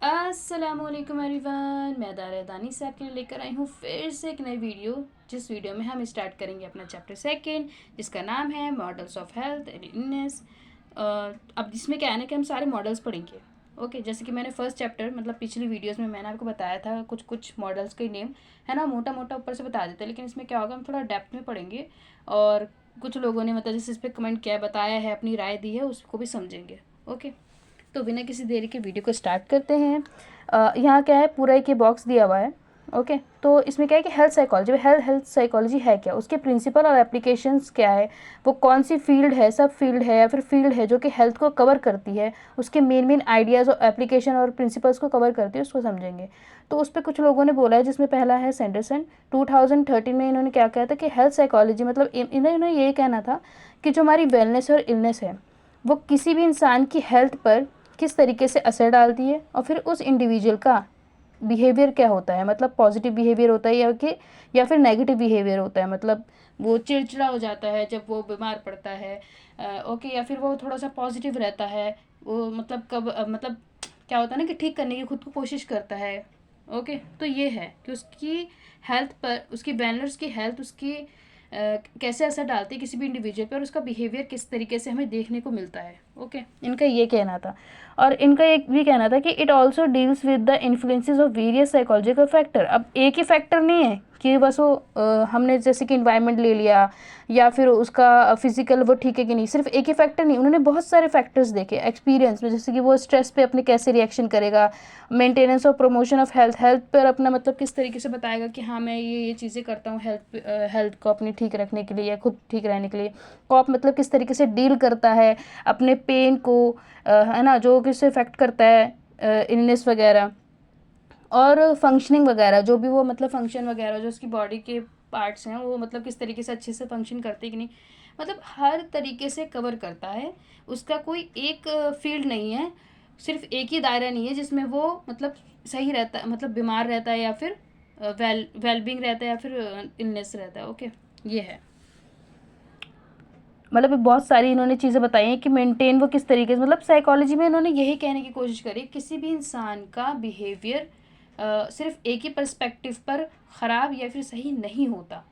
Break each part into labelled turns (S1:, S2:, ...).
S1: अस्सलामुअलैकुम एवरीवन, मैं दारा दानी से आपके लिए लेकर आई हूँ फिर से एक नई वीडियो। जिस वीडियो में हम स्टार्ट करेंगे अपना चैप्टर सेकंड, जिसका नाम है models of health and illness. अब इसमें क्या है ना कि हम सारे मॉडल्स पढ़ेंगे। ओके, जैसे कि मैंने फर्स्ट चैप्टर मतलब पिछली वीडियोस में मैंने आपको बताया था कुछ कुछ मॉडल्स के नेम, है ना, मोटा मोटा ऊपर से बता देते हैं, लेकिन इसमें क्या होगा हम थोड़ा डेप्थ में पढ़ेंगे। और कुछ लोगों ने मतलब जैसे इस पर कमेंट किया है, बताया है, अपनी राय दी है, उसको भी समझेंगे। ओके, तो बिना किसी देरी के वीडियो को स्टार्ट करते हैं। यहाँ क्या है, पूरा एक ये बॉक्स दिया हुआ है। ओके, तो इसमें क्या है कि हेल्थ साइकोलॉजी, हेल्थ साइकोलॉजी है क्या, उसके प्रिंसिपल और एप्लीकेशंस क्या है, वो कौन सी फील्ड है, सब फील्ड है या फिर फील्ड है जो कि हेल्थ को कवर करती है, उसके मेन मेन आइडियाज़ और एप्लीकेशन और प्रिंसिपल्स को कवर करती है, उसको समझेंगे। तो उस पर कुछ लोगों ने बोला है, जिसमें पहला है सैंडरसन। 2013 में इन्होंने क्या कहा था कि हेल्थ साइकोलॉजी मतलब इन्होंने ये कहना था कि जो हमारी वेलनेस और इलनेस है वो किसी भी इंसान की हेल्थ पर किस तरीके से असर डालती है, और फिर उस इंडिविजुअल का बिहेवियर क्या होता है, मतलब पॉजिटिव बिहेवियर होता है या फिर नेगेटिव बिहेवियर होता है, मतलब वो चिड़चिड़ा हो जाता है जब वो बीमार पड़ता है। ओके, या फिर वो थोड़ा सा पॉजिटिव रहता है, वो मतलब कब मतलब क्या होता है ना कि ठीक करने की खुद को कोशिश करता है। ओके, तो ये है कि उसकी हेल्थ पर, उसकी बैनर्स की हेल्थ उसकी कैसे असर डालती है किसी भी इंडिविजुअल पर, और उसका बिहेवियर किस तरीके से हमें देखने को मिलता है। ओके, इनका ये कहना था। और इनका एक भी कहना था कि it also deals with the influences of various psychological factor. अब एक ही फैक्टर नहीं है कि बस वो हमने जैसे कि इन्वायरमेंट ले लिया या फिर उसका फिजिकल वो ठीक है कि नहीं, सिर्फ एक ही फैक्टर नहीं, उन्होंने बहुत सारे फैक्टर्स देखे एक्सपीरियंस में, जैसे कि वो स्ट्रेस पे अपने कैसे रिएक्शन करेगा, मेंटेनेंस और प्रमोशन ऑफ हेल्थ पर अपना मतलब किस तरीके से बताएगा कि हाँ मैं ये चीज़ें करता हूँ हेल्थ को अपनी ठीक रखने के लिए या खुद ठीक रहने के लिए। कॉप मतलब किस तरीके से डील करता है अपने पेन को, है ना, जो किससे इफेक्ट करता है इलनेस वगैरह, और फंक्शनिंग वगैरह, जो भी वो मतलब फंक्शन वगैरह जो उसकी बॉडी के पार्ट्स हैं वो मतलब किस तरीके से अच्छे से फंक्शन करते हैं कि नहीं, मतलब हर तरीके से कवर करता है। उसका कोई एक फील्ड नहीं है, सिर्फ एक ही दायरा नहीं है जिसमें वो मतलब सही रहता है, मतलब बीमार रहता है या फिर वेलबींग रहता है या फिर इलनेस रहता है। ओके, ये है मतलब बहुत सारी इन्होंने चीज़ें बताई हैं कि मेंटेन वो किस तरीके से, मतलब साइकोलॉजी में इन्होंने यही कहने की कोशिश करी किसी भी इंसान का बिहेवियर सिर्फ एक ही पर्सपेक्टिव पर ख़राब या फिर सही नहीं होता,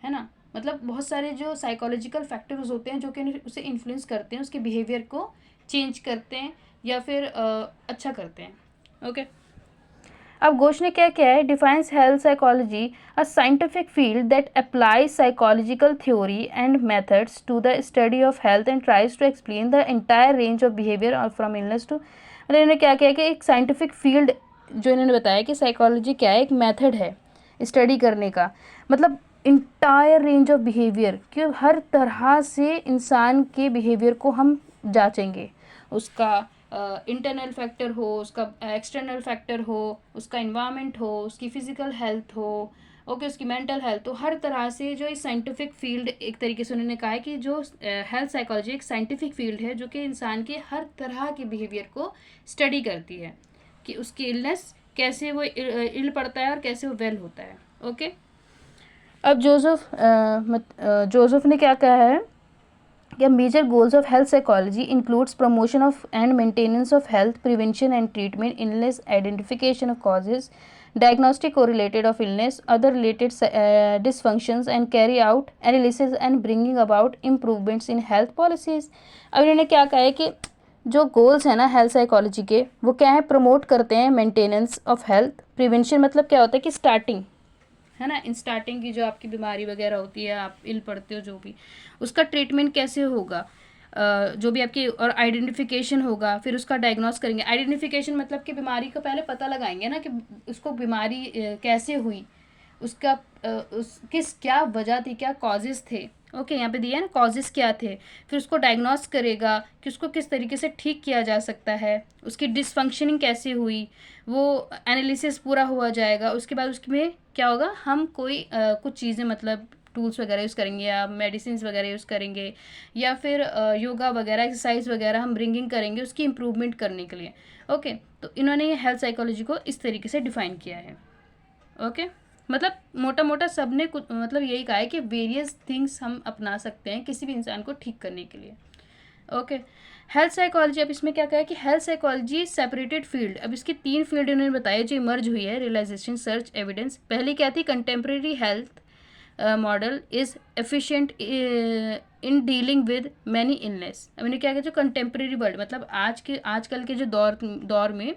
S1: है ना। मतलब बहुत सारे जो साइकोलॉजिकल फैक्टर्स होते हैं जो कि उसे इन्फ्लुएंस करते हैं, उसके बिहेवियर को चेंज करते हैं या फिर अच्छा करते हैं। ओके, अब घोष ने क्या किया है, defines health psychology a scientific field that applies psychological theory and methods to the study of health and tries to explain the entire range of behaviour और फ्रॉम इलनेस टू, मतलब इन्होंने क्या किया कि एक साइंटिफिक फील्ड जो इन्होंने बताया कि साइकोलॉजी क्या है, एक मेथड है स्टडी करने का, मतलब इंटायर रेंज ऑफ बिहेवियर कि हर तरह से इंसान के बिहेवियर को हम जांचेंगे, उसका इंटरनल फैक्टर हो, उसका एक्सटर्नल फैक्टर हो, उसका इन्वायरमेंट हो, उसकी फ़िज़िकल हेल्थ हो, ओके, उसकी मेंटल हेल्थ, तो हर तरह से जो इस साइंटिफिक फील्ड, एक तरीके से उन्होंने कहा है कि जो हेल्थ साइकोलॉजी एक साइंटिफिक फील्ड है जो कि इंसान के हर तरह के बिहेवियर को स्टडी करती है कि उसकी इलनेस कैसे वो इल पड़ता है और कैसे वो वेल होता है। ओके, अब जोसेफ ने क्या कहा है कि major goals of health psychology includes promotion of and maintenance of health, prevention and treatment, illness identification of causes, diagnostic correlated of illness, other related dysfunctions, and carry out analysis and bringing about improvements in health policies। अब इन्होंने क्या कहा है कि जो goals हैं ना health psychology के, वो क्या है, प्रमोट करते हैं मेंटेनेंस ऑफ हेल्थ, प्रिवेंशन मतलब क्या होता है कि स्टार्टिंग, है ना, इन स्टार्टिंग की जो आपकी बीमारी वगैरह होती है, आप इल पड़ते हो जो भी, उसका ट्रीटमेंट कैसे होगा, जो भी आपकी, और आइडेंटिफिकेशन होगा, फिर उसका डायग्नोस करेंगे। आइडेंटिफिकेशन मतलब कि बीमारी का पहले पता लगाएंगे ना कि उसको बीमारी कैसे हुई, उसका किस क्या वजह थी, क्या कॉजेज़ थे। ओके, यहाँ पे दिया है ना कॉजेज़ क्या थे, फिर उसको डायग्नोस करेगा कि उसको किस तरीके से ठीक किया जा सकता है, उसकी डिसफंक्शनिंग कैसे हुई, वो एनालिसिस पूरा हुआ जाएगा। उसके बाद उसमें क्या होगा, हम कोई कुछ चीज़ें मतलब टूल्स वगैरह यूज़ करेंगे या मेडिसिन वगैरह यूज़ करेंगे या फिर योगा वगैरह एक्सरसाइज वगैरह हम ब्रिंगिंग करेंगे उसकी इम्प्रूवमेंट करने के लिए। ओके, तो इन्होंने ये हेल्थ साइकोलॉजी को इस तरीके से डिफ़ाइन किया है। ओके, मतलब मोटा मोटा सब ने कुछ मतलब यही कहा है कि वेरियस थिंग्स हम अपना सकते हैं किसी भी इंसान को ठीक करने के लिए। ओके, हेल्थ साइकोलॉजी, अब इसमें क्या कहा है कि हेल्थ साइकोलॉजी सेपरेटेड फील्ड। अब इसकी 3 फील्ड इन्होंने बताया जो इमर्ज हुई है, रियलाइजेशन, सर्च, एविडेंस। पहली क्या थी, contemporary health model is efficient in dealing with many illness. अब इन्हें क्या कहते हैं, जो कंटेम्प्रेरी वर्ल्ड, मतलब आजकल के जो दौर में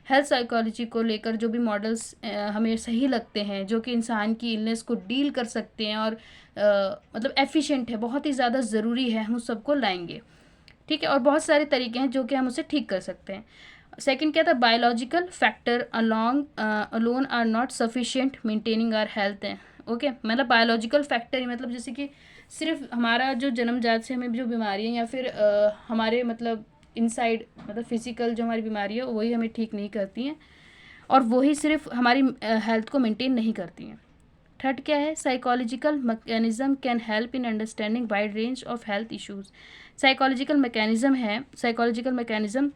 S1: हेल्थ साइकोलॉजी को लेकर जो भी मॉडल्स हमें सही लगते हैं, जो कि इंसान की इलनेस को डील कर सकते हैं और मतलब एफिशिएंट है, बहुत ही ज़्यादा ज़रूरी है, हम उस सबको लाएंगे। ठीक है, और बहुत सारे तरीके हैं जो कि हम उसे ठीक कर सकते हैं। सेकंड क्या था, biological factor alone are not sufficient maintaining our health है। ओके, मतलब बायोलॉजिकल फैक्टर ही मतलब जैसे कि सिर्फ हमारा जो जन्मजात से हमें जो बीमारी है या फिर हमारे मतलब इनसाइड मतलब फिजिकल जो हमारी बीमारी है वही हमें ठीक नहीं करती हैं, और वही सिर्फ हमारी हेल्थ को मेंटेन नहीं करती हैं। थर्ड क्या है, psychological mechanism can help in understanding wide range of health issues. Psychological mechanism है, साइकोलॉजिकल मैकेनिज्म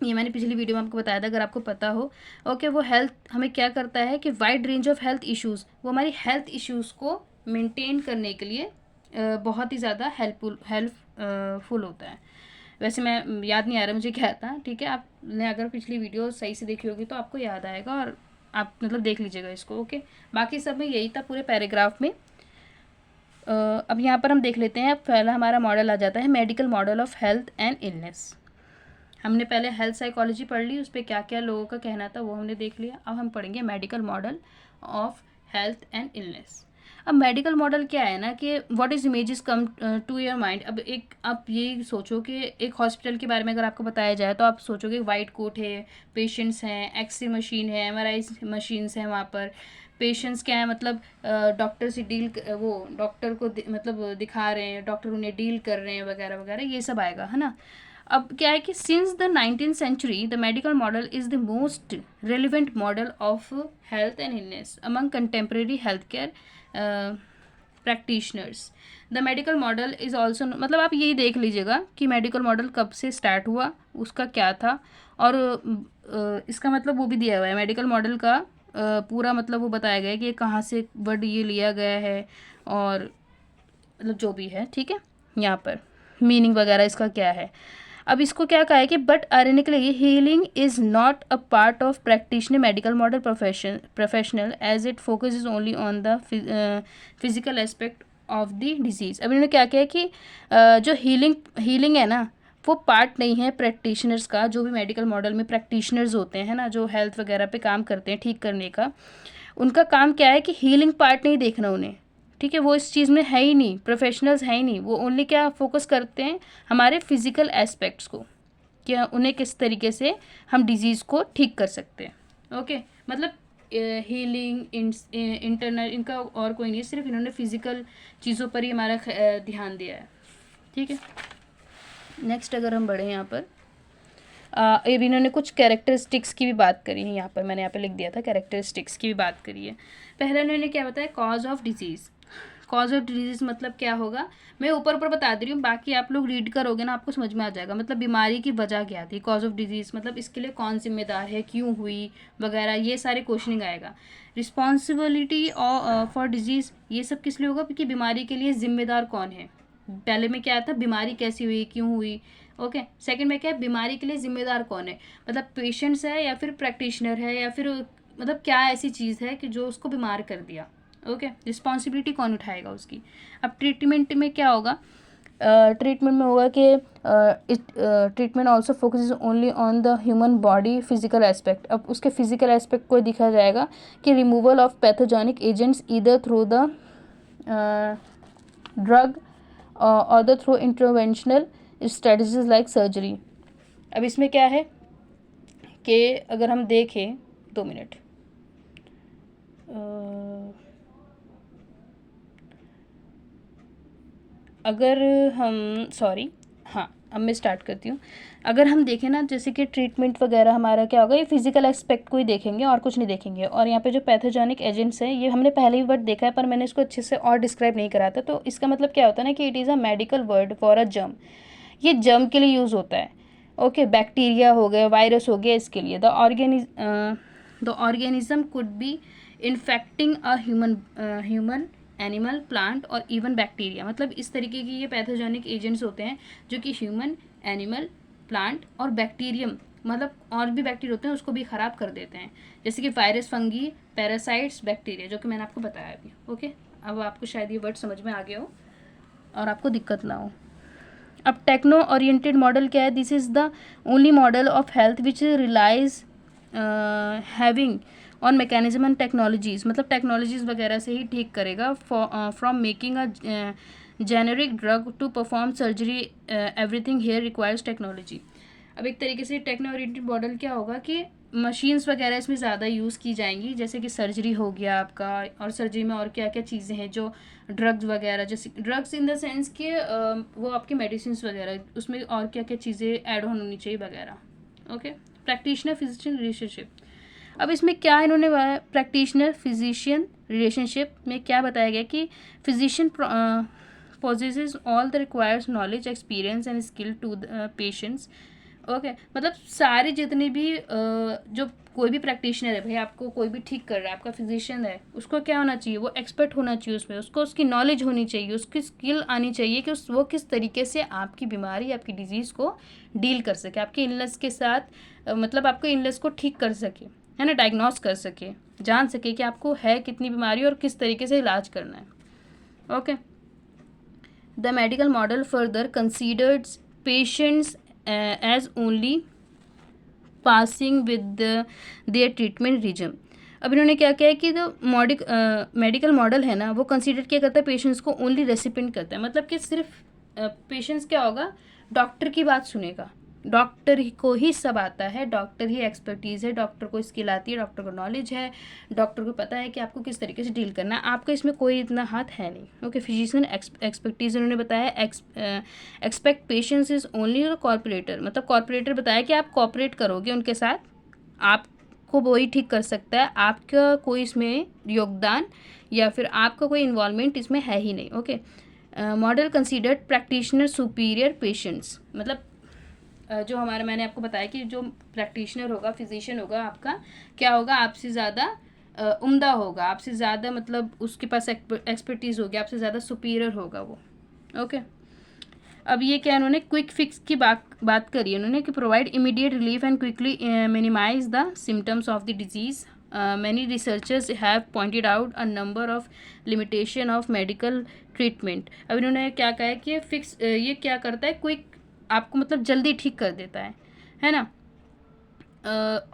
S1: ये मैंने पिछली वीडियो में आपको बताया था, अगर आपको पता हो। ओके, वो हेल्थ हमें क्या करता है कि wide range of health issues, वो हमारी हेल्थ इश्यूज़ को मेंटेन करने के लिए बहुत ही ज़्यादा हेल्पफुल होता है। वैसे मैं याद नहीं आ रहा मुझे क्या था, ठीक है, आपने अगर पिछली वीडियो सही से देखी होगी तो आपको याद आएगा और आप मतलब देख लीजिएगा इसको। ओके, बाकी सब में यही था पूरे पैराग्राफ में। अब यहाँ पर हम देख लेते हैं, अब पहला हमारा मॉडल आ जाता है medical model of health and illness. हमने पहले हेल्थ साइकोलॉजी पढ़ ली, उस पर क्या क्या लोगों का कहना था वो हमने देख लिया। अब हम पढ़ेंगे medical model of health and illness. अब मेडिकल मॉडल क्या है ना कि what is images come to your mind. अब एक आप ये सोचो कि एक हॉस्पिटल के बारे में अगर आपको बताया जाए तो आप सोचोगे वाइट कोट है, पेशेंट्स हैं, एक्सरे मशीन है, MRI मशीन्स हैं, वहाँ पर पेशेंट्स क्या है मतलब डॉक्टर से वो डॉक्टर को मतलब दिखा रहे हैं, डॉक्टर उन्हें डील कर रहे हैं वगैरह वगैरह, ये सब आएगा, है ना। अब क्या है कि since the 19th century the medical model is the most relevant model of health and illness among contemporary health care practitioners. The medical model is also, मतलब आप यही देख लीजिएगा कि मेडिकल मॉडल कब से स्टार्ट हुआ, उसका क्या था, और इसका मतलब वो भी दिया हुआ है मेडिकल मॉडल का पूरा मतलब वो बताया गया है कि कहाँ से वर्ड ये लिया गया है और मतलब जो भी है, ठीक है, यहाँ पर मीनिंग वगैरह इसका क्या है। अब इसको क्या कहा है कि but ironically healing is not a part of practitioner medical model professional as it focus only on the physical aspect of the disease. अब इन्होंने क्या किया कि जो हीलिंग है ना वो पार्ट नहीं है प्रैक्टिशनर्स का, जो भी मेडिकल मॉडल में प्रैक्टिशनर्स होते हैं ना, जो हेल्थ वगैरह पे काम करते हैं ठीक करने का, उनका काम क्या है कि हीलिंग पार्ट नहीं देखना उन्हें, ठीक है, वो इस चीज़ में है ही नहीं, प्रोफेशनल्स है ही नहीं, वो ओनली क्या फोकस करते हैं हमारे फिजिकल एस्पेक्ट्स को, कि उन्हें किस तरीके से हम डिजीज़ को ठीक कर सकते हैं। ओके, मतलब हीलिंग इंटरनल इनका और कोई नहीं, सिर्फ इन्होंने फिजिकल चीज़ों पर ही हमारा ध्यान दिया है, ठीक है। नेक्स्ट अगर हम बढ़े यहाँ पर अब इन्होंने कुछ कैरेक्टरिस्टिक्स की भी बात करी है, यहाँ पर मैंने यहाँ पे लिख दिया था कैरेक्टरिस्टिक्स की भी बात करी है। पहले इन्होंने क्या बताया, cause of disease. Cause of disease मतलब क्या होगा, मैं ऊपर ऊपर बता दे रही हूँ, बाकी आप लोग रीड करोगे ना आपको समझ में आ जाएगा। मतलब बीमारी की वजह क्या थी, कॉज ऑफ डिजीज़ मतलब इसके लिए कौन जिम्मेदार है, क्यों हुई वगैरह, ये सारे क्वेश्चनिंग आएगा। रिस्पॉन्सिबिलिटी फॉर डिजीज़, ये सब किस लिए होगा, क्योंकि बीमारी के लिए जिम्मेदार कौन है। पहले में क्या था, बीमारी कैसी हुई, क्यों हुई। ओके, सेकंड में क्या है, बीमारी के लिए जिम्मेदार कौन है, मतलब पेशेंट्स है या फिर प्रैक्टिशनर है या फिर मतलब क्या ऐसी चीज़ है कि जो उसको बीमार कर दिया। ओके, रिस्पॉन्सिबिलिटी कौन उठाएगा उसकी। अब ट्रीटमेंट में क्या होगा, ट्रीटमेंट में होगा कि treatment also focus only on the human body physical aspect. अब उसके फिजिकल एस्पेक्ट को दिखा जाएगा कि removal of pathogenic agents either through the drug or the through interventional strategies like surgery. अब इसमें क्या है कि अगर हम देखें 2 मिनट, अगर हम अब मैं स्टार्ट करती हूँ। अगर हम देखें ना जैसे कि ट्रीटमेंट वगैरह हमारा क्या होगा, ये फिजिकल एस्पेक्ट को ही देखेंगे और कुछ नहीं देखेंगे। और यहाँ पे जो पैथोजेनिक एजेंट्स हैं ये हमने पहले ही वर्ड देखा है पर मैंने इसको अच्छे से और डिस्क्राइब नहीं करा था। तो इसका मतलब क्या होता है ना कि it is a medical word for a germ. ये जर्म के लिए यूज़ होता है। ओके, बैक्टीरिया हो गया, वायरस हो गया, इसके लिए the organism could be infecting a human animal plant और इवन बैक्टीरिया। मतलब इस तरीके की ये पैथोजेनिक एजेंट्स होते हैं जो कि ह्यूमन एनिमल, प्लांट और बैक्टीरियम, मतलब और भी बैक्टीरिया होते हैं उसको भी ख़राब कर देते हैं, जैसे कि वायरस, फंगी, पैरासाइट्स, बैक्टीरिया, जो कि मैंने आपको बताया अभी। ओके, अब आपको शायद ये वर्ड समझ में आ गया हो और आपको दिक्कत ना हो। अब टेक्नो ओरिएंटेड मॉडल क्या है? This is the only model of health which relies having on mechanism and technologies, मतलब टेक्नोलॉजीज़ वगैरह से ही ठीक करेगा। From making a generic drug to perform surgery, everything here requires technology. अब एक तरीके से टेक्नो ओरिएंटेड मॉडल क्या होगा कि मशीन्स वगैरह इसमें ज़्यादा यूज़ की जाएंगी, जैसे कि सर्जरी हो गया आपका, और सर्जरी में और क्या क्या चीज़ें हैं, जो ड्रग्स वगैरह, जैसे ड्रग्स इन द सेंस कि वो आपकी मेडिसिन वगैरह, उसमें और क्या क्या चीज़ें ऐड ऑन होनी चाहिए वगैरह। Okay, practitioner physician relationship. अब इसमें क्या इन्होंने प्रैक्टिशनर फिजिशियन रिलेशनशिप में क्या बताया गया कि physician possesses all the required knowledge, experience and skill to the patients। Okay, मतलब सारे जितने भी जो कोई भी प्रैक्टिशनर है भाई, आपको कोई भी ठीक कर रहा है, आपका फिजिशियन है, उसको क्या होना चाहिए? वो एक्सपर्ट होना चाहिए उसमें, उसको उसकी नॉलेज होनी चाहिए, उसकी स्किल आनी चाहिए कि वो किस तरीके से आपकी बीमारी, आपकी डिजीज़ को डील कर सके, आपके इलनेस के साथ मतलब आपको इलनेस को ठीक कर सके, है ना, डायग्नोस कर सके, जान सके कि आपको है कितनी बीमारी और किस तरीके से इलाज करना है। Okay, the medical model further considers patients as only passing with their treatment regime. अब इन्होंने क्या किया है कि जो मेडिकल मॉडल है ना, वो कंसीडर क्या करता है? पेशेंट्स को ओनली रेसिपेंट करता है, मतलब कि सिर्फ पेशेंट्स क्या होगा, डॉक्टर की बात सुनेगा, डॉक्टर को ही सब आता है, डॉक्टर ही एक्सपर्टीज़ है, डॉक्टर को स्किल आती है, डॉक्टर को नॉलेज है, डॉक्टर को पता है कि आपको किस तरीके से डील करना है, आपका इसमें कोई इतना हाथ है नहीं। ओके, फिजिशियन एक्सपर्टीज़ उन्होंने बताया, expect patience is only corporator, मतलब कॉर्पोरेटर बताया कि आप कॉपरेट करोगे उनके साथ, आपको वही ठीक कर सकता है, आपका कोई इसमें योगदान या फिर आपका कोई इन्वॉल्वमेंट इसमें है ही नहीं। Okay, model considered practitioner superior patients, मतलब जो हमारा, मैंने आपको बताया कि जो प्रैक्टिशनर होगा, फिजिशियन होगा, आपका क्या होगा, आपसे ज़्यादा उम्दा होगा, आपसे ज़्यादा, मतलब उसके पास एक्सपर्टीज़ होगी, आपसे ज़्यादा सुपीरियर होगा वो। ओके, अब ये क्या, उन्होंने क्विक फिक्स की बात करी उन्होंने कि provide immediate relief and quickly minimise the symptoms of the disease. Many researchers have pointed out a number of limitation of medical treatment. अब इन्होंने क्या कहा है कि फिक्स ये क्या करता है, क्विक, आपको मतलब जल्दी ठीक कर देता है ना,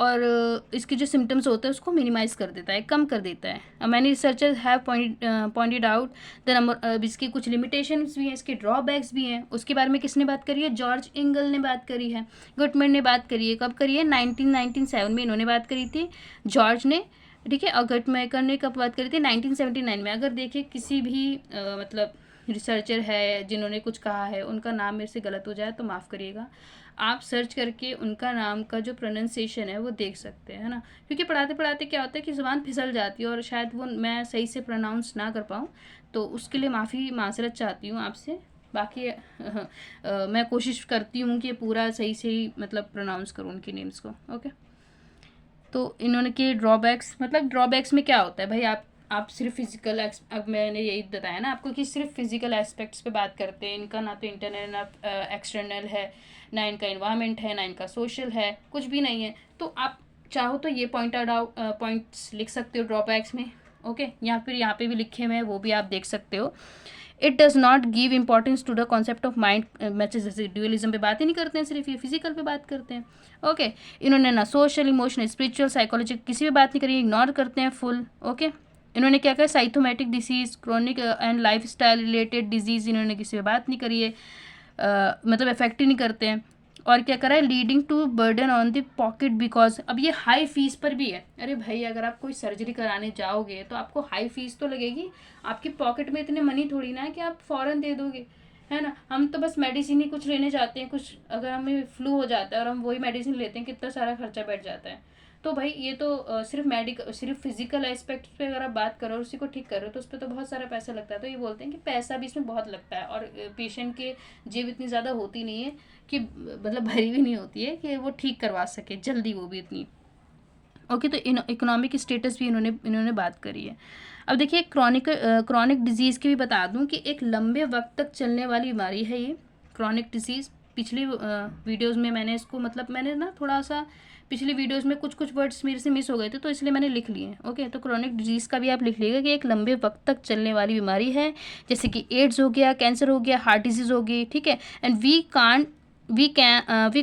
S1: और इसके जो सिम्टम्स होते हैं उसको मिनिमाइज कर देता है, कम कर देता है। Many researchers have pointed out the number, इसकी कुछ लिमिटेशंस भी हैं, इसके ड्रॉबैक्स भी हैं। उसके बारे में किसने बात करी है? जॉर्ज इंगल ने बात करी है, गुटमैन ने बात करी है। कब करी है? 1997 में इन्होंने बात करी थी, जॉर्ज ने, ठीक है, और गटमेकर ने कब बात करी थी? 1979 में। अगर देखिए किसी भी मतलब रिसर्चर है जिन्होंने कुछ कहा है, उनका नाम मेरे से गलत हो जाए तो माफ़ करिएगा, आप सर्च करके उनका नाम का जो प्रोनाउंसिएशन है वो देख सकते हैं, है ना, क्योंकि पढ़ाते पढ़ाते क्या होता है कि ज़ुबान फिसल जाती है और शायद वो मैं सही से प्रोनाउंस ना कर पाऊँ, तो उसके लिए माफ़ी माजरत चाहती हूँ आपसे। बाकी मैं कोशिश करती हूँ कि पूरा सही से ही मतलब प्रोनाउंस करूँ उनके नेम्स को। ओके, तो इन्होंने के ड्रॉबैक्स, मतलब ड्रॉबैक्स में क्या होता है भाई, आप सिर्फ फिजिकल, अब मैंने यही बताया ना आपको कि सिर्फ फिजिकल एस्पेक्ट्स पे बात करते हैं, इनका ना तो इंटरनल ना एक्सटर्नल है, ना इनका इन्वायरमेंट है, ना इनका सोशल है, कुछ भी नहीं है। तो आप चाहो तो ये पॉइंट्स लिख सकते हो ड्रॉबैक्स में। ओके, या फिर यहाँ पे भी लिखे हुए हैं, वो भी आप देख सकते हो। It does not give importance to the concept of mind matches, जैसे ड्यूअलिज्म पे बात ही नहीं करते हैं, सिर्फ ये फिजिकल पे बात करते हैं। ओके, इन्होंने ना सोशल, इमोशनल, स्पिरिचुअल, साइकोलॉजिकल किसी भी बात नहीं करी, इग्नोर करते हैं फुल। ओके, इन्होंने क्या कहा? Psychosomatic disease, chronic and lifestyle related disease, इन्होंने किसी पे बात नहीं करी है, मतलब इफेक्ट ही नहीं करते हैं। और क्या करा है? Leading to burden on the pocket, because अब ये हाई फीस पर भी है। अरे भाई, अगर आप कोई सर्जरी कराने जाओगे तो आपको हाई फीस तो लगेगी, आपकी पॉकेट में इतने मनी थोड़ी ना है कि आप फ़ौरन दे दोगे, है ना। हम तो बस मेडिसिन ही कुछ लेने जाते हैं, कुछ अगर हमें फ्लू हो जाता है और हम वही मेडिसिन लेते हैं, कितना सारा खर्चा बैठ जाता है। तो भाई ये तो सिर्फ फिजिकल एस्पेक्ट पे अगर आप बात करो और उसी को ठीक करो तो उस पर तो बहुत सारा पैसा लगता है। तो ये बोलते हैं कि पैसा भी इसमें बहुत लगता है, और पेशेंट के जेब इतनी ज़्यादा होती नहीं है कि मतलब भरी भी नहीं होती है कि वो ठीक करवा सके जल्दी, वो भी इतनी। ओके, तो इकोनॉमिक स्टेटस भी इन्होंने बात करी है। अब देखिए, क्रॉनिक डिजीज़ की भी बता दूं कि एक लंबे वक्त तक चलने वाली बीमारी है ये क्रॉनिक डिजीज़, पिछली वीडियोज़ में मैंने इसको मतलब मैंने ना थोड़ा सा पिछली वीडियोज़ में कुछ वर्ड्स मेरे से मिस हो गए थे, तो इसलिए मैंने लिख लिए। ओके, तो क्रॉनिक डिजीज़ का भी आप लिख लीजिएगा कि एक लंबे वक्त तक चलने वाली बीमारी है, जैसे कि एड्स हो गया, कैंसर हो गया, हार्ट डिजीज़ हो गई, ठीक है। And we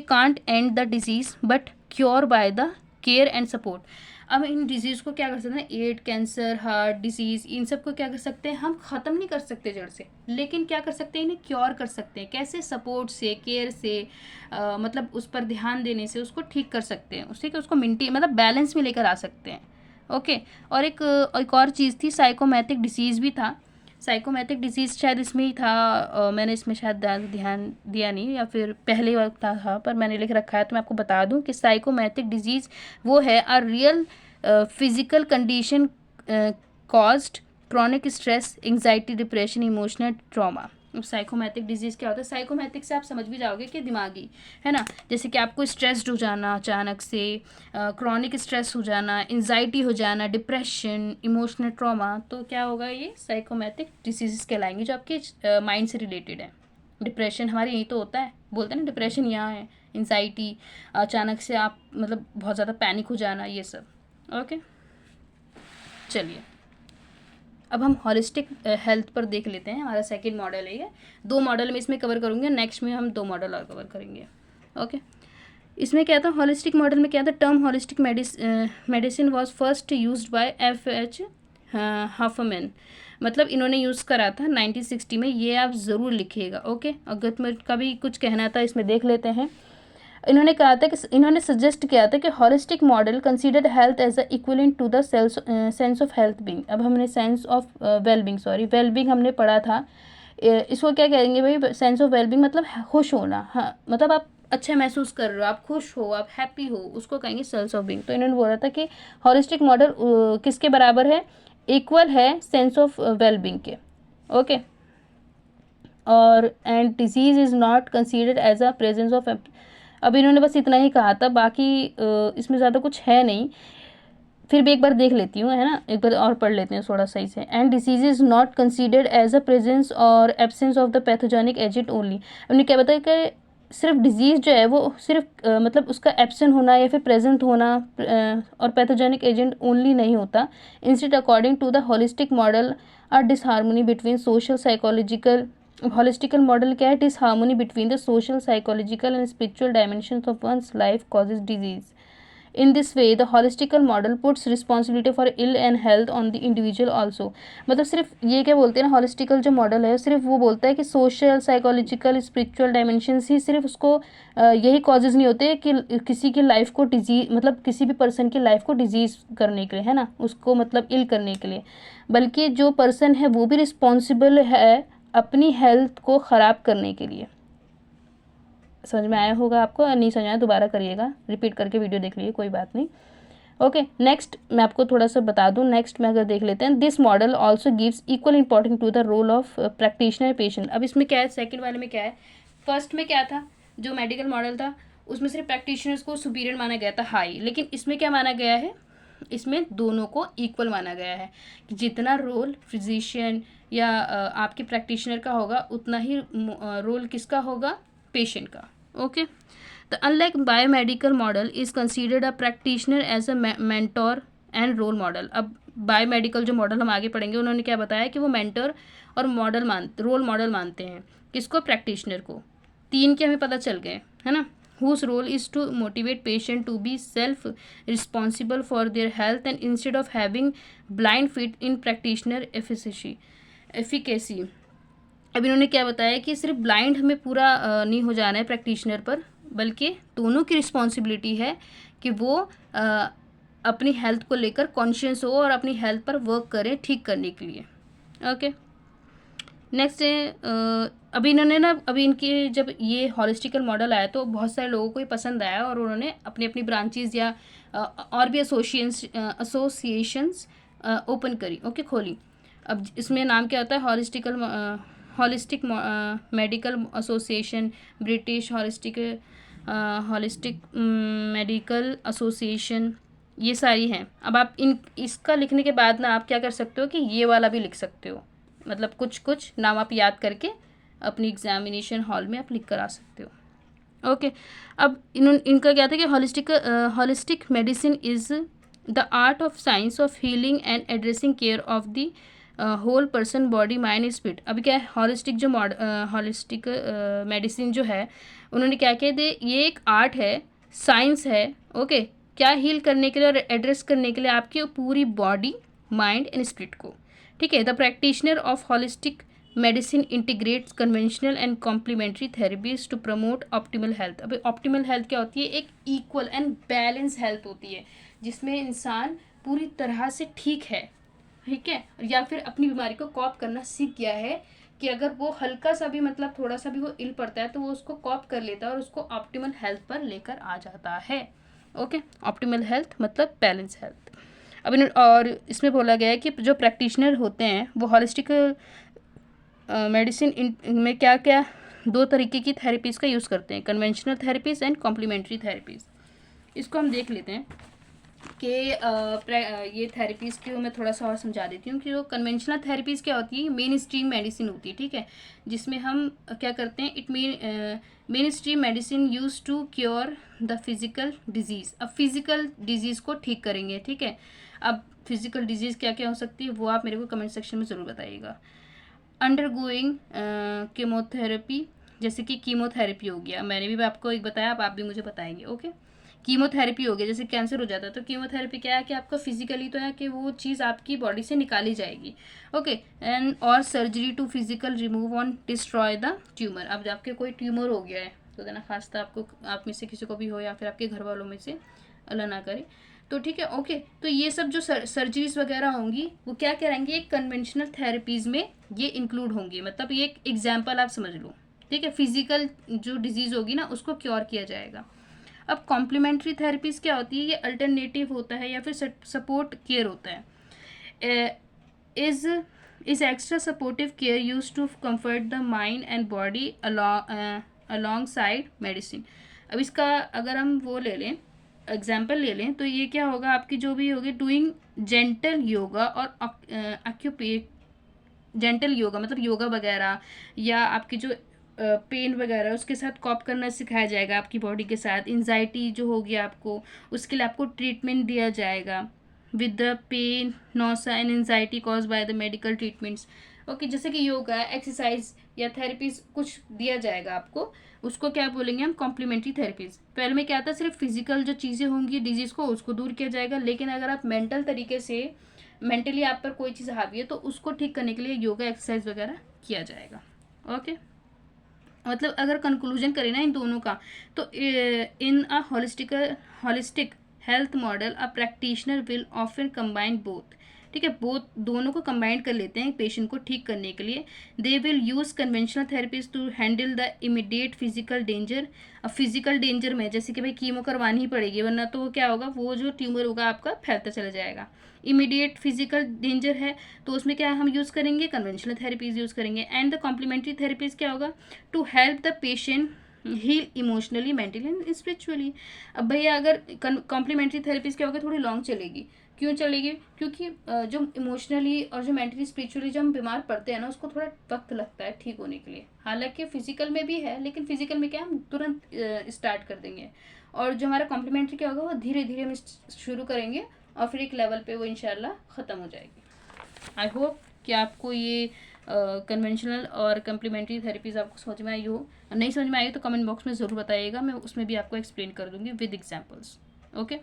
S1: can't end the disease but cure by the care and support. अब इन डिजीज़ को क्या कर सकते हैं, एड, कैंसर, हार्ट डिजीज़, इन सब को क्या कर सकते हैं हम, ख़त्म नहीं कर सकते जड़ से, लेकिन क्या कर सकते हैं, इन्हें क्योर कर सकते हैं। कैसे? सपोर्ट से, केयर से, मतलब उस पर ध्यान देने से उसको ठीक कर सकते हैं, उससे कि उसको मतलब बैलेंस में लेकर आ सकते हैं। ओके, और एक और चीज़ थी, साइकोमैटिक डिसीज़ भी था। साइकोमैटिक डिजीज़ शायद इसमें ही था, मैंने इसमें शायद ध्यान दिया नहीं, या फिर पहले वक्त था, पर मैंने लिख रखा है तो मैं आपको बता दूं कि साइकोमैटिक डिजीज़ वो है a real physical condition caused chronic stress, anxiety, depression, emotional trauma. Psychosomatic disease क्या होता है? साइकोमैटिक से आप समझ भी जाओगे कि दिमागी, है ना, जैसे कि आपको स्ट्रेस्ड हो जाना अचानक से, क्रॉनिक स्ट्रेस हो जाना, एंजाइटी हो जाना, डिप्रेशन, इमोशनल ट्रॉमा, तो क्या होगा, ये साइकोमैटिक डिजीज़ कहलाएंगे जो आपके माइंड से रिलेटेड है। डिप्रेशन हमारे यहीं तो होता है, बोलते हैं ना डिप्रेशन यहाँ है, एंजाइटी, अचानक से आप मतलब बहुत ज़्यादा पैनिक हो जाना, ये सब। ओके, चलिए अब हम हॉलिस्टिक हेल्थ पर देख लेते हैं। हमारा सेकंड मॉडल है ये, 2 मॉडल में इसमें कवर करूँगे, नेक्स्ट में हम 2 मॉडल और कवर करेंगे। ओके, इसमें क्या था, हॉलिस्टिक मॉडल में क्या था, term holistic medicine was first used by F.H. Huffman, मतलब इन्होंने यूज़ करा था 1960 में, ये आप ज़रूर लिखिएगा। ओके, अगर का भी कुछ कहना था इसमें देख लेते हैं। इन्होंने कहा था कि इन्होंने सजेस्ट किया था कि holistic model considered health as a equivalent to the sense of health being. अब हमने सेंस ऑफ वेलबींग हमने पढ़ा था, इसको क्या कहेंगे भाई, सेंस ऑफ वेलबींग मतलब खुश होना, हाँ, मतलब आप अच्छा महसूस कर रहे हो, आप खुश हो, आप हैप्पी हो, उसको कहेंगे सेंस ऑफ बीइंग। तो इन्होंने बोला था कि हॉलिस्टिक मॉडल किसके बराबर है, इक्वल है सेंस ऑफ वेलबींग के। ओके, और and disease is not considered as a presence of, अब इन्होंने बस इतना ही कहा था, बाकी इसमें ज़्यादा कुछ है नहीं, फिर भी एक बार देख लेती हूँ, है ना, एक बार और पढ़ लेते हैं थोड़ा सही से। And disease is not considered as a presence or absence of the pathogenic agent only. उन्होंने क्या बताया कि सिर्फ डिजीज़ जो है वो सिर्फ मतलब उसका एब्सेंट होना या फिर प्रेजेंट होना और पैथोजेनिक एजेंट ओनली नहीं होता। Instead according to the holistic model or disharmony between social psychological, holistical model क्या है, disharmony between the social psychological and spiritual dimensions of one's life causes disease. In this way, the holistical model puts responsibility for ill and health on the individual also। मतलब सिर्फ ये क्या बोलते हैं ना, हॉलिस्टिकल जो मॉडल है सिर्फ वो बोलता है कि सोशल, साइकोलॉजिकल, स्पिरिचुअल डायमेंशंस ही सिर्फ उसको यही कॉजेज नहीं होते कि किसी की लाइफ को डिजीज, मतलब किसी भी पर्सन की लाइफ को डिजीज करने के लिए, है ना, उसको मतलब इल करने के लिए, बल्कि जो पर्सन है वो भी रिस्पॉन्सिबल है अपनी हेल्थ को ख़राब करने के लिए। समझ में आया होगा आपको, नहीं समझ आया दोबारा करिएगा, रिपीट करके वीडियो देख लीजिए, कोई बात नहीं। ओके, नेक्स्ट मैं आपको थोड़ा सा बता दूं, नेक्स्ट में अगर देख लेते हैं, this model also gives equal important to the role of practitioner patient. अब इसमें क्या है, सेकंड वाले में क्या है, फर्स्ट में क्या था, जो मेडिकल मॉडल था उसमें सिर्फ प्रैक्टिशनर्स को सुपीरियर माना गया था, हाई, लेकिन इसमें क्या माना गया है, इसमें दोनों को इक्वल माना गया है कि जितना रोल फिजिशियन या आपके प्रैक्टिशनर का होगा उतना ही रोल किसका होगा, पेशेंट का। Okay, the unlike biomedical model is considered a practitioner as a mentor and role model. अब बायोमेडिकल जो मॉडल हम आगे पढ़ेंगे उन्होंने क्या बताया कि वो मेंटर और रोल मॉडल मानते हैं, किसको, प्रैक्टिशनर को। 3 के हमें पता चल गए, है ना, whose role is to motivate patient to be self responsible for their health and instead of having blind faith in practitioner efficacy। अब इन्होंने क्या बताया कि सिर्फ ब्लाइंड हमें पूरा नहीं हो जाना है प्रैक्टिशनर पर, बल्कि दोनों की रिस्पॉन्सिबिलिटी है कि वो अपनी हेल्थ को लेकर कॉन्शियस हो और अपनी हेल्थ पर वर्क करें ठीक करने के लिए। ओके, नेक्स्ट है अभी इन्होंने ना, अभी इनके जब ये हॉलिस्टिकल मॉडल आया तो बहुत सारे लोगों को ये पसंद आया और उन्होंने अपनी अपनी ब्रांचेज या और भी एसोसिएशंस ओपन करी, ओके, खोली। अब इसमें नाम क्या होता है, holistic medical association, British holistic medical association, ये सारी हैं। अब आप इसका लिखने के बाद ना आप क्या कर सकते हो कि ये वाला भी लिख सकते हो, मतलब कुछ नाम आप याद करके अपनी एग्जामिनेशन हॉल में आप लिख कर आ सकते हो। ओके। अब इनका क्या था कि holistic medicine is the art of science of healing and addressing care of the whole person body mind spirit. अभी क्या है, हॉलिस्टिक मेडिसिन जो है उन्होंने क्या किया थे, ये एक आर्ट है, साइंस है, ओके, क्या हील करने के लिए और एड्रेस करने के लिए आपकी पूरी बॉडी माइंड एंड स्पिरिट को, ठीक है। The practitioner of holistic medicine integrates conventional and complementary therapies to promote optimal health. अब ऑप्टिमल हेल्थ क्या होती है, एक इक्वल एंड बैलेंस हेल्थ होती है जिसमें इंसान पूरी तरह से ठीक है, ठीक है, या फिर अपनी बीमारी को कॉप करना सीख गया है कि अगर वो हल्का सा भी मतलब थोड़ा सा भी वो इल पड़ता है तो वो उसको कॉप कर लेता है और उसको ऑप्टिमल हेल्थ पर लेकर आ जाता है। ओके, ऑप्टिमल हेल्थ मतलब बैलेंस हेल्थ। अब और इसमें बोला गया है कि जो प्रैक्टिशनर होते हैं वो हॉलिस्टिक मेडिसिन में क्या क्या 2 तरीके की थेरेपीज़ का यूज़ करते हैं, conventional therapies and complementary therapies. इसको हम देख लेते हैं कि ये थेरेपीज़ को मैं थोड़ा सा और समझा देती हूँ कि जो कन्वेंशनल थेरेपीज़ क्या होती है, मेन स्ट्रीम मेडिसिन होती है, ठीक है, जिसमें हम क्या करते हैं, mainstream medicine use to cure the physical disease. अब फिजिकल डिजीज़ को ठीक करेंगे, ठीक है। अब फिजिकल डिजीज़ क्या क्या हो सकती है वो आप मेरे को कमेंट सेक्शन में ज़रूर बताइएगा। अंडरगोइंग कीमोथेरेपी, जैसे कि कीमोथेरेपी हो गया, मैंने भी आपको एक बताया, आप भी मुझे बताएंगे, ओके। कीमोथेरेपी हो गया, जैसे कैंसर हो जाता है तो कीमोथेरेपी क्या है कि आपका फिजिकली तो है कि वो चीज़ आपकी बॉडी से निकाली जाएगी, ओके। एंड और surgery to physical remove on destroy the tumour. अब आपके कोई ट्यूमर हो गया है तो देना खास्ता आपको, आप में से किसी को भी हो या फिर आपके घर वालों में से, अल्लाह ना करे, तो ठीक है, ओके। तो ये सब जो सर्जरीज वगैरह होंगी वो क्या कराएंगे, एक कन्वेंशनल थेरेपीज़ में ये इंक्लूड होंगी, मतलब ये एक एग्जाम्पल आप समझ लो, ठीक है। फिजिकल जो डिजीज़ होगी ना उसको क्योर किया जाएगा। अब कॉम्प्लीमेंट्री थेरेपीज़ क्या होती है, ये अल्टरनेटिव होता है या फिर सपोर्ट केयर होता है। Is extra supportive care use to comfort the mind and body alongside medicine. अब इसका अगर हम वो ले लें, एग्जाम्पल ले लें, तो ये क्या होगा, आपकी जो भी होगी डूइंग जेंटल योगा और जेंटल योगा मतलब योगा वगैरह, या आपकी जो पेन वगैरह उसके साथ कॉप करना सिखाया जाएगा आपकी बॉडी के साथ। एंजाइटी जो होगी आपको, उसके लिए आपको ट्रीटमेंट दिया जाएगा with the pain nausea and anxiety cause by the medical treatments, okay. जैसे कि योगा एक्सरसाइज या थेरेपीज कुछ दिया जाएगा आपको, उसको क्या बोलेंगे हम, कॉम्प्लीमेंट्री थेरेपीज। पहले में क्या था, सिर्फ फिजिकल जो चीज़ें होंगी डिजीज़ को उसको दूर किया जाएगा, लेकिन अगर आप मेंटल तरीके से, मेंटली आप पर कोई चीज़ हावी है तो उसको ठीक करने के लिए योगा एक्सरसाइज वगैरह किया जाएगा, ओके। मतलब अगर कंक्लूजन करें ना इन दोनों का, तो in a holistic health model a practitioner will often combine both, ठीक है, बोथ दोनों को कंबाइन कर लेते हैं पेशेंट को ठीक करने के लिए। They will use conventional therapies to handle the immediate physical danger. अब फिजिकल डेंजर में जैसे कि भाई कीमो करवानी ही पड़ेगी, वरना तो क्या होगा, वो जो ट्यूमर होगा आपका फैलता चला जाएगा। इमीडिएट फिजिकल डेंजर है तो उसमें क्या हम यूज़ करेंगे, कन्वेंशनल थेरेपीज यूज़ करेंगे। एंड द कॉम्प्लीमेंट्री थेरेपीज क्या होगा, to help the patient heal emotionally mentally and spiritually. अब भैया अगर कॉम्प्लीमेंट्री थेरेपीज क्या होगा, थोड़ी लॉन्ग चलेगी, क्यों चलेगी, क्योंकि जो इमोशनली और जो मेंटली स्पिरिचुअली जो हम बीमार पड़ते हैं ना उसको थोड़ा वक्त लगता है ठीक होने के लिए। हालांकि फिजिकल में भी है, लेकिन फिजिकल में क्या हम तुरंत स्टार्ट कर देंगे, और जो हमारा कॉम्प्लीमेंट्री क्या होगा वो धीरे धीरे हम शुरू करेंगे और फिर एक लेवल पे वो इंशाल्लाह ख़त्म हो जाएगी। आई होप कि आपको ये कन्वेंशनल और कम्प्लीमेंट्री थेरेपीज़ आपको समझ में आई हो। नहीं समझ में आई तो कमेंट बॉक्स में ज़रूर बताइएगा, मैं उसमें भी आपको एक्सप्लेन कर दूँगी विद एग्जाम्पल्स, ओके।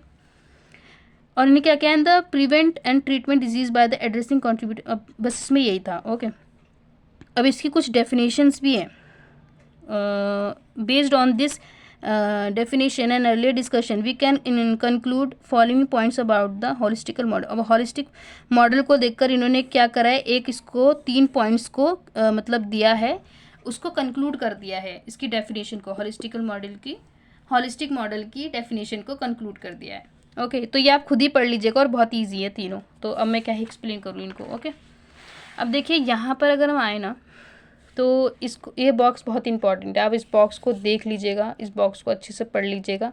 S1: और इन्हें क्या क्या the prevent and treatment disease by the addressing contribute. अब बस इसमें यही था, ओके। अब इसकी कुछ डेफिनेशंस भी हैं। Based on this definition and earlier discussion we can conclude following points about the holistical model। अब हॉलिस्टिक मॉडल को देखकर इन्होंने क्या करा है, एक इसको 3 पॉइंट्स को मतलब दिया है, उसको कंक्लूड कर दिया है, इसकी डेफिनेशन को, हॉलिस्टिक मॉडल की डेफिनेशन को कंक्लूड कर दिया है, ओके। तो ये आप खुद ही पढ़ लीजिएगा और बहुत ईजी है तीनों, तो अब मैं क्या ही एक्सप्लेन करूँ इनको, ओके। अब देखिए यहाँ पर अगर हम आए ना तो इसको, ये बॉक्स बहुत इंपॉर्टेंट है, आप इस बॉक्स को देख लीजिएगा, इस बॉक्स को अच्छे से पढ़ लीजिएगा।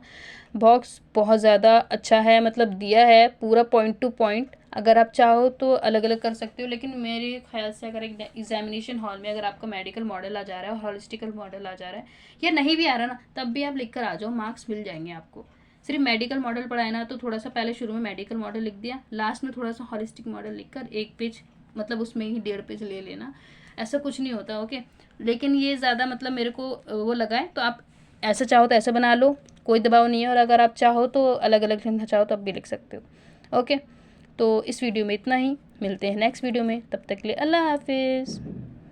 S1: बॉक्स बहुत ज़्यादा अच्छा है, मतलब दिया है पूरा पॉइंट टू पॉइंट। अगर आप चाहो तो अलग अलग कर सकते हो, लेकिन मेरे ख्याल से अगर एग्जामिनेशन हॉल में अगर आपका मेडिकल मॉडल आ जा रहा है और हॉलिस्टिकल मॉडल आ जा रहा है, या नहीं भी आ रहा ना, तब भी आप लिख कर आ जाओ, मार्क्स मिल जाएंगे आपको। सिर्फ मेडिकल मॉडल पढ़ाए ना, तो थोड़ा सा पहले शुरू में मेडिकल मॉडल लिख दिया, लास्ट में थोड़ा सा हॉलिस्टिक मॉडल लिख कर 1 पेज, मतलब उसमें ही 1.5 पेज ले लेना, ऐसा कुछ नहीं होता। ओके, लेकिन ये ज़्यादा मतलब मेरे को वो लगा है, तो आप ऐसा चाहो तो ऐसे बना लो, कोई दबाव नहीं है, और अगर आप चाहो तो अलग अलग लिखना चाहो तो आप भी लिख सकते हो। ओके, तो इस वीडियो में इतना ही, मिलते हैं नेक्स्ट वीडियो में, तब तक के लिए अल्लाह हाफिज़।